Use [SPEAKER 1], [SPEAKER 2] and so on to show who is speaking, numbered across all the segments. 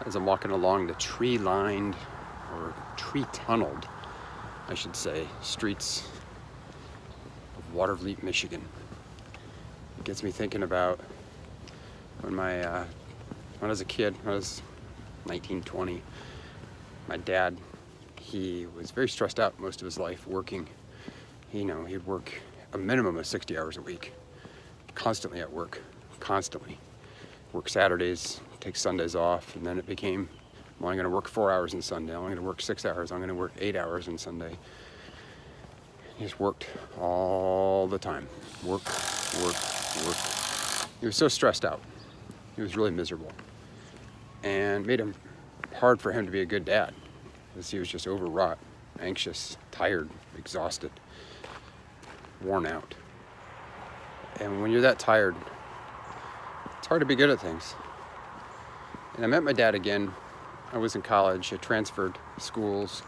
[SPEAKER 1] as I'm walking along the tree-lined, or tree-tunneled, I should say, streets of Waterville, Michigan. It gets me thinking about when I was a kid, when I was 19, 20, my dad, he was very stressed out most of his life working. He'd work a minimum of 60 hours a week, constantly at work, constantly. Work Saturdays, take Sundays off, and then it became, well, I'm gonna work 4 hours on Sunday, I'm gonna work 6 hours, I'm gonna work 8 hours on Sunday. He just worked all the time. Work. He was so stressed out. He was really miserable. And made him hard for him to be a good dad, because he was just overwrought, anxious, tired, exhausted, worn out. And when you're that tired, it's hard to be good at things. And I met my dad again. I was in college. I transferred schools,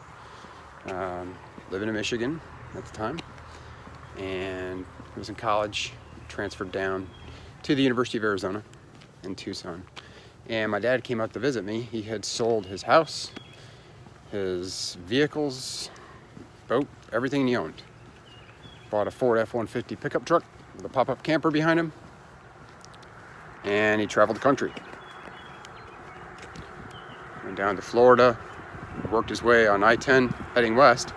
[SPEAKER 1] living in Michigan at the time. And I was in college, transferred down to the University of Arizona in Tucson. And my dad came out to visit me. He had sold his house, his vehicles, boat, everything he owned. Bought a Ford F-150 pickup truck with a pop-up camper behind him. And he traveled the country. Went down to Florida, worked his way on I-10 heading west.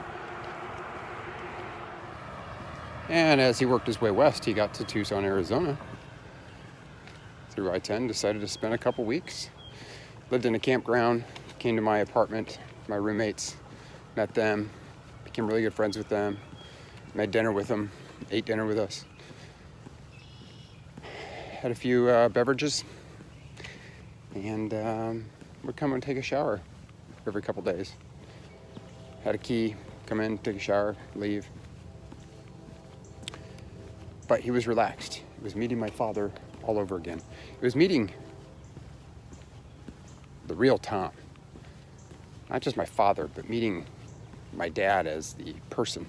[SPEAKER 1] And as he worked his way west, he got to Tucson, Arizona. Through I-10, decided to spend a couple weeks. Lived in a campground, came to my apartment, my roommates, met them, became really good friends with them, made dinner with them, ate dinner with us. Had a few beverages, and would come and take a shower every couple days. Had a key, come in, take a shower, leave. But he was relaxed. He was meeting my father all over again. He was meeting the real Tom. Not just my father, but meeting my dad as the person.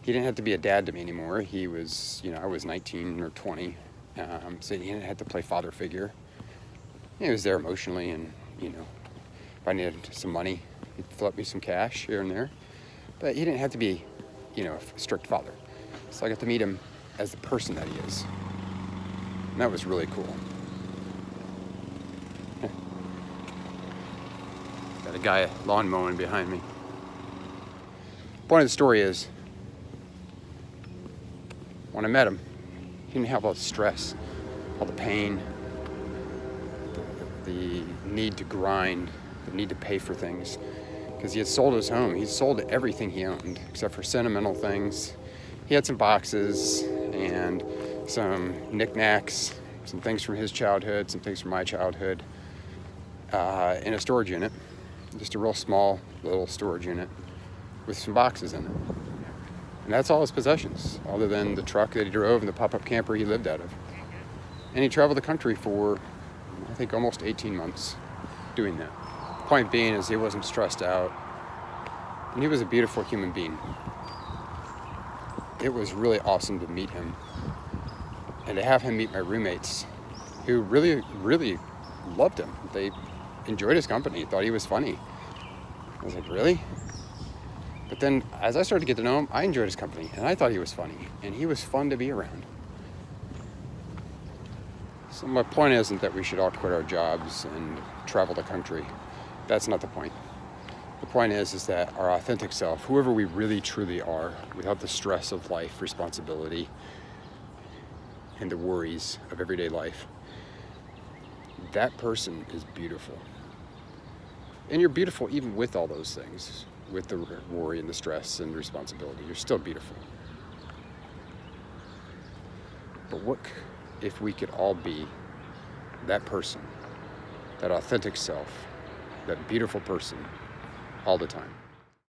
[SPEAKER 1] He didn't have to be a dad to me anymore. He was, I was 19 or 20, so he didn't have to play father figure. He was there emotionally, and, if I needed some money, he'd flip me some cash here and there. But he didn't have to be, a strict father. So I got to meet him as the person that he is. And that was really cool. Got a guy lawn mowing behind me. Point of the story is, when I met him, he didn't have all the stress, all the pain, the need to grind, the need to pay for things. Because he had sold his home. He sold everything he owned, except for sentimental things. He had some boxes and some knickknacks, some things from his childhood, some things from my childhood, in a storage unit. Just a real small little storage unit with some boxes in it. And that's all his possessions, other than the truck that he drove and the pop-up camper he lived out of. And he traveled the country for, I think, almost 18 months doing that. Point being is he wasn't stressed out, and he was a beautiful human being. It was really awesome to meet him, and to have him meet my roommates, who really, really loved him. They enjoyed his company, thought he was funny. I was like, really? But then, as I started to get to know him, I enjoyed his company, and I thought he was funny, and he was fun to be around. So my point isn't that we should all quit our jobs and travel the country. That's not the point. The point is that our authentic self, whoever we really truly are, without the stress of life, responsibility, and the worries of everyday life, that person is beautiful. And you're beautiful even with all those things, with the worry and the stress and the responsibility. You're still beautiful. But what if we could all be that person, that authentic self, that beautiful person all the time?